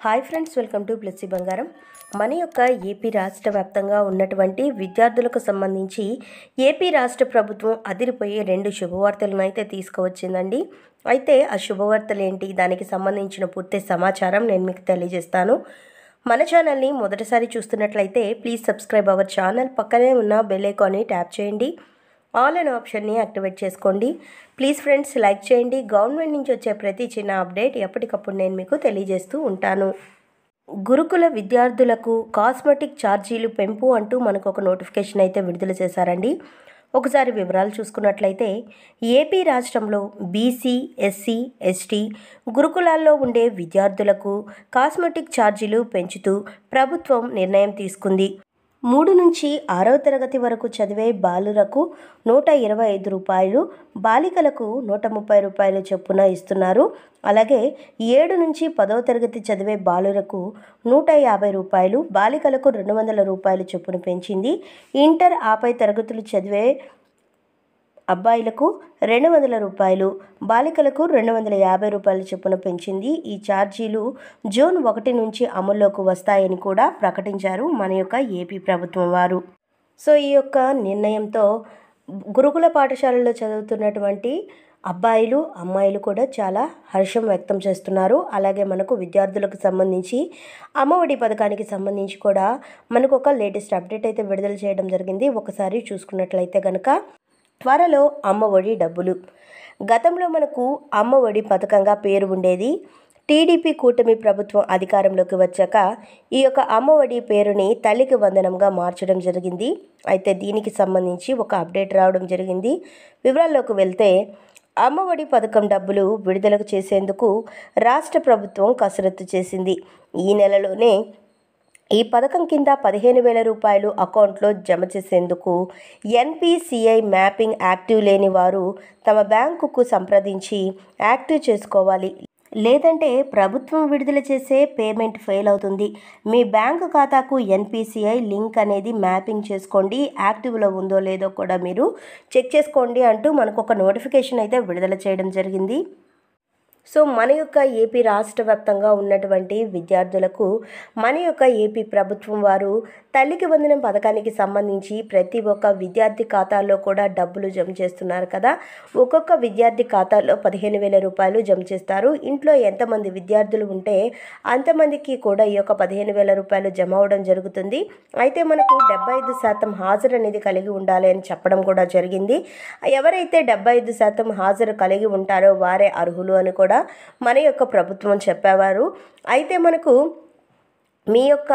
Hi friends, welcome to Blessy బంగారం. మన యొక్క ఏపీ రాష్ట్ర వ్యాప్తంగా ఉన్నటువంటి విద్యార్థులకు సంబంధించి ఏపీ రాష్ట్ర ప్రభుత్వం అదిరిపోయే 2 శుభవార్తలను అయితే తీసుకువచ్చిందండి. అయితే ఆ శుభవార్తలు ఏంటి, దానికి సంబంధించిన పూర్తి సమాచారం నేను మీకు తెలియజేస్తాను. మన ఛానల్ని మొదటిసారి చూస్తున్నట్లయితే ప్లీజ్ సబ్స్క్రైబ్ అవర్ ఛానల్. పక్కనే ఉన్న బెల్ ఐకాన్ని ట్యాప్ చేయండి. ఆల్ అనే ఆప్షన్ని యాక్టివేట్ చేసుకోండి. ప్లీజ్ ఫ్రెండ్స్, లైక్ చేయండి. గవర్నమెంట్ నుంచి వచ్చే ప్రతి చిన్న అప్డేట్ ఎప్పటికప్పుడు నేను మీకు తెలియజేస్తూ ఉంటాను. గురుకుల విద్యార్థులకు కాస్మెటిక్ ఛార్జీలు పెంపు అంటూ మనకు ఒక నోటిఫికేషన్ అయితే విడుదల చేశారండి. ఒకసారి వివరాలు చూసుకున్నట్లయితే ఏపీ రాష్ట్రంలో బీసీ, ఎస్సీ, ఎస్టీ గురుకులాల్లో ఉండే విద్యార్థులకు కాస్మెటిక్ ఛార్జీలు పెంచుతూ ప్రభుత్వం నిర్ణయం తీసుకుంది. 3 నుంచి 6వ తరగతి వరకు చదివే బాలురకు ₹125, బాలికలకు ₹130 చొప్పున ఇస్తున్నారు. అలాగే 7 నుంచి 10వ తరగతి చదివే బాలురకు ₹150, బాలికలకు ₹200 చొప్పున పెంచింది. ఇంటర్ ఆపై తరగతులు చదివే అబ్బాయిలకు ₹200, బాలికలకు ₹250 చొప్పున పెంచింది. ఈ ఛార్జీలు జూన్ 1 నుంచి అమల్లోకి వస్తాయని కూడా ప్రకటించారు మన యొక్క ఏపీ ప్రభుత్వం వారు. సో ఈ యొక్క నిర్ణయంతో గురుకుల పాఠశాలలో చదువుతున్నటువంటి అబ్బాయిలు, అమ్మాయిలు కూడా చాలా హర్షం వ్యక్తం చేస్తున్నారు. అలాగే మనకు విద్యార్థులకు సంబంధించి అమ్మఒడి పథకానికి సంబంధించి కూడా మనకు ఒక లేటెస్ట్ అప్డేట్ అయితే విడుదల చేయడం జరిగింది. ఒకసారి చూసుకున్నట్లయితే కనుక త్వరలో అమ్మఒడి డబ్బులు. గతంలో మనకు అమ్మఒడి పథకంగా పేరు ఉండేది. టీడీపీ కూటమి ప్రభుత్వం అధికారంలోకి వచ్చాక ఈ యొక్క అమ్మఒడి పేరుని తల్లికి వందనంగా మార్చడం జరిగింది. అయితే దీనికి సంబంధించి ఒక అప్డేట్ రావడం జరిగింది. వివరాల్లోకి వెళ్తే అమ్మఒడి పథకం డబ్బులు విడుదలకు చేసేందుకు రాష్ట్ర ప్రభుత్వం కసరత్తు చేసింది. ఈ నెలలోనే ఈ పథకం కింద ₹15,000 అకౌంట్లో జమ చేసేందుకు ఎన్పిసిఐ మ్యాపింగ్ యాక్టివ్ లేని వారు తమ బ్యాంకుకు సంప్రదించి యాక్టివ్ చేసుకోవాలి. లేదంటే ప్రభుత్వం విడుదల చేసే పేమెంట్ ఫెయిల్ అవుతుంది. మీ బ్యాంకు ఖాతాకు ఎన్పిసిఐ లింక్ అనేది మ్యాపింగ్ చేసుకోండి. యాక్టివ్లో ఉందో లేదో కూడా మీరు చెక్ చేసుకోండి అంటూ మనకు ఒక నోటిఫికేషన్ అయితే విడుదల చేయడం జరిగింది. సో మన యొక్క ఏపీ రాష్ట్ర వ్యాప్తంగా ఉన్నటువంటి విద్యార్థులకు మన యొక్క ఏపీ ప్రభుత్వం వారు తల్లికి వందనం పథకానికి సంబంధించి ప్రతి ఒక్క విద్యార్థి ఖాతాలో కూడా డబ్బులు జమ చేస్తున్నారు కదా. ఒక్కొక్క విద్యార్థి ఖాతాలో ₹15,000 జమ చేస్తారు. ఇంట్లో ఎంతమంది విద్యార్థులు ఉంటే అంతమందికి కూడా ఈ యొక్క ₹15,000 జమ అవడం జరుగుతుంది. అయితే మనకు 75% హాజరు అనేది కలిగి ఉండాలి అని చెప్పడం కూడా జరిగింది. ఎవరైతే 75% హాజరు కలిగి ఉంటారో వారే అర్హులు అని కూడా మన యొక్క ప్రభుత్వం చెప్పేవారు. అయితే మనకు మీ యొక్క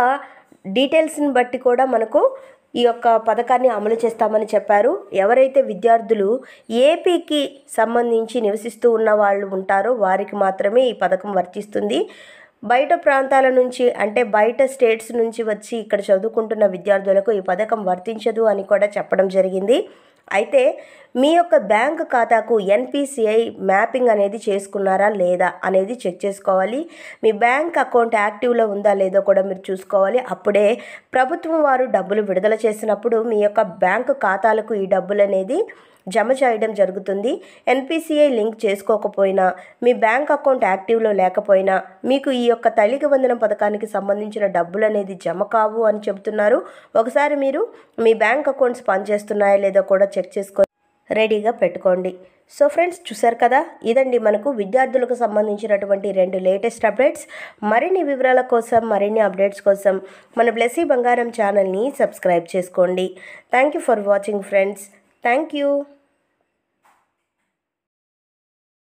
డీటెయిల్స్ని బట్టి కూడా మనకు ఈ యొక్క పథకాన్ని అమలు చేస్తామని చెప్పారు. ఎవరైతే విద్యార్థులు ఏపీకి సంబంధించి నివసిస్తూ ఉన్న వాళ్ళు ఉంటారో వారికి మాత్రమే ఈ పథకం వర్తిస్తుంది. బయట ప్రాంతాల నుంచి అంటే బయట స్టేట్స్ నుంచి వచ్చి ఇక్కడ చదువుకుంటున్న విద్యార్థులకు ఈ పథకం వర్తించదు అని కూడా చెప్పడం జరిగింది. అయితే మీ యొక్క బ్యాంక్ ఖాతాకు ఎన్పిసిఐ మ్యాపింగ్ అనేది చేసుకున్నారా లేదా అనేది చెక్ చేసుకోవాలి. మీ బ్యాంక్ అకౌంట్ యాక్టివ్లో ఉందా లేదో కూడా మీరు చూసుకోవాలి. అప్పుడే ప్రభుత్వం వారు డబ్బులు విడుదల చేసినప్పుడు మీ యొక్క బ్యాంకు ఖాతాలకు ఈ డబ్బులు అనేది జమ చేయడం జరుగుతుంది. ఎన్పిసిఐ లింక్ చేసుకోకపోయినా, మీ బ్యాంక్ అకౌంట్ యాక్టివ్లో లేకపోయినా మీకు ఈ యొక్క తల్లికి వందనం పథకానికి సంబంధించిన డబ్బులు అనేది జమ కావు అని చెబుతున్నారు. ఒకసారి మీరు మీ బ్యాంక్ అకౌంట్స్ పనిచేస్తున్నాయా లేదో కూడా చెక్ చేసుకొని రెడీగా పెట్టుకోండి. సో ఫ్రెండ్స్, చూసారు కదా, ఇదండి మనకు విద్యార్థులకు సంబంధించినటువంటి 2 లేటెస్ట్ అప్డేట్స్. మరిన్ని వివరాల కోసం, మరిన్ని అప్డేట్స్ కోసం మన బ్లెస్సీ బంగారం ఛానల్ని సబ్స్క్రైబ్ చేసుకోండి. Thank you for watching friends. Thank you.